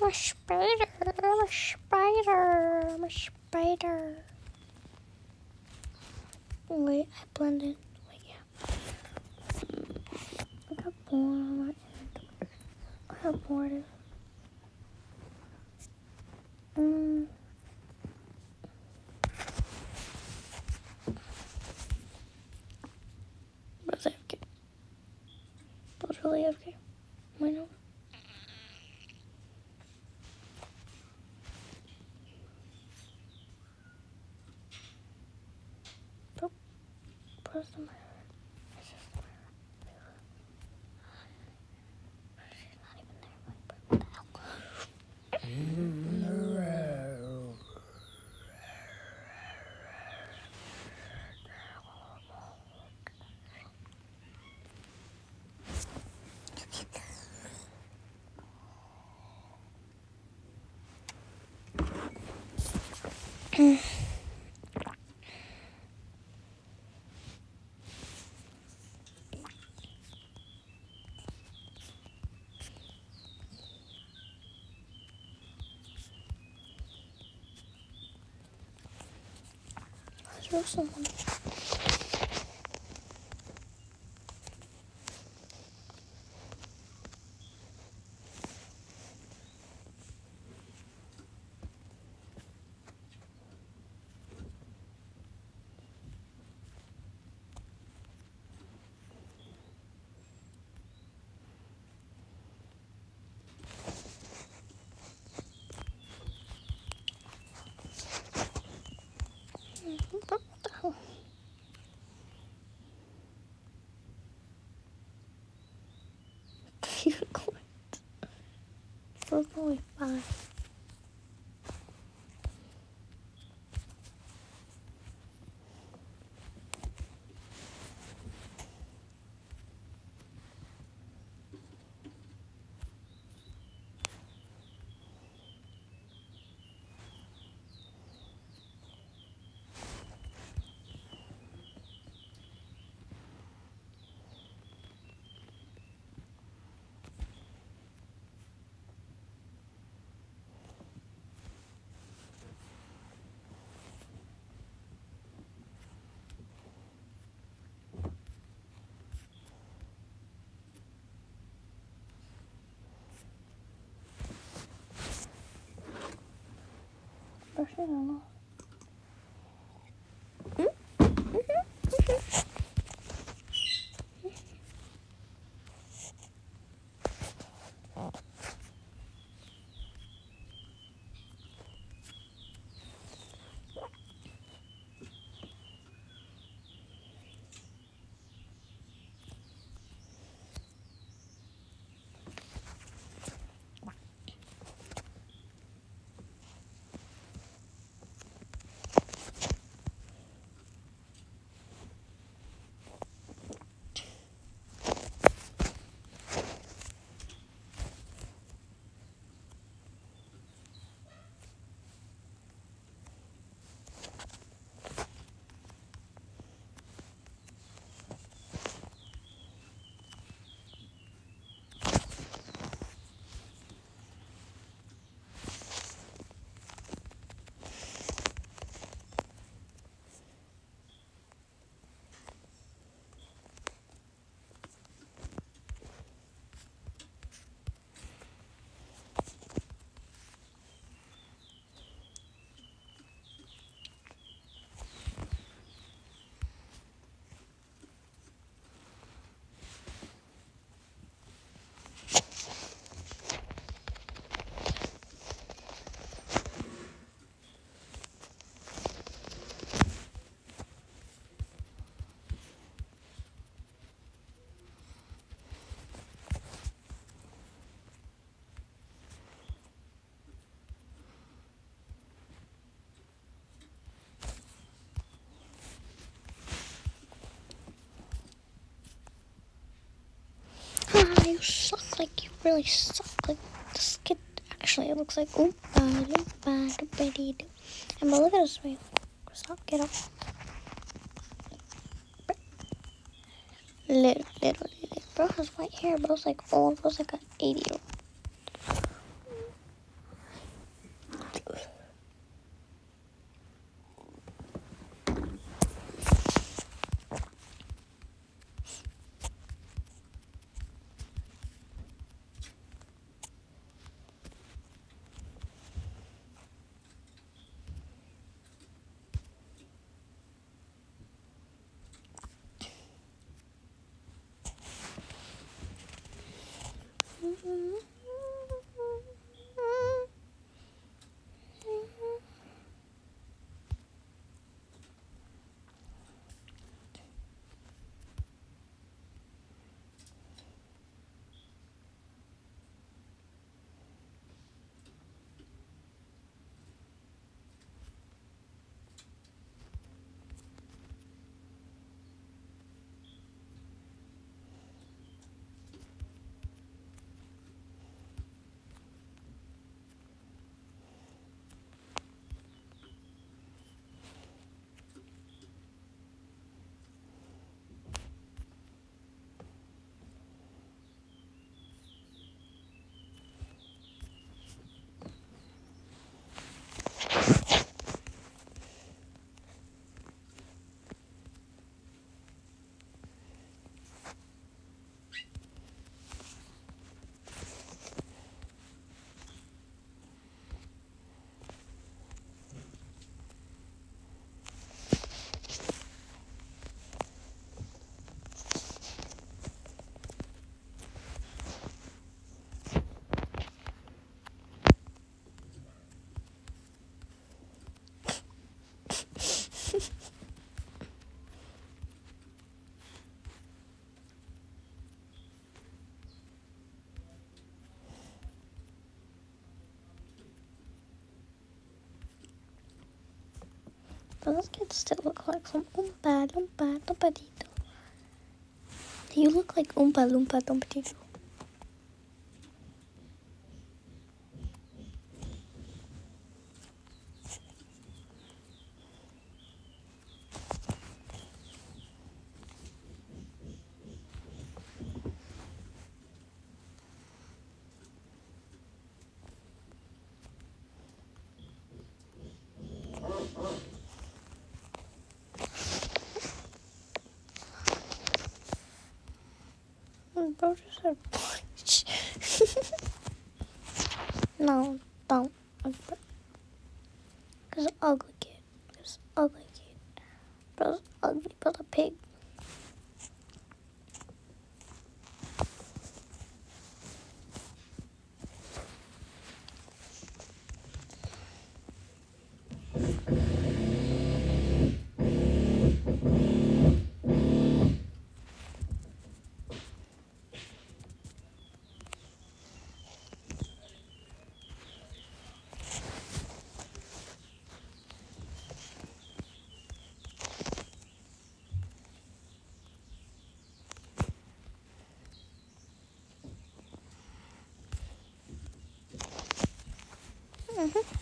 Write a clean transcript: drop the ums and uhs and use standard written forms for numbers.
a spider. I'm a spider. I'm a spider. Wait, I blended. Wait, yeah. I got bored. I got bored. Was I okay? I was really okay. I know. Where's the mirror? It's just the mirror. She's not even there. What the hell? Let's roll someone. What the hell? You quit. We're only 5. Brush it on off. You suck, like, you really suck. Like, this kid, actually, it looks like, oh, and but look at this way. Stop, get up. Literally, bro has white hair, bro's like old, bro's like an 80-year-old. Those kids still look like some Oompa Loompa Loompadito. You look like Oompa Loompa Loompadito. Bro just said punch. No, don't. Cause ugly kid. Cause ugly kid. Bro's ugly, but a pig. Mm-hmm.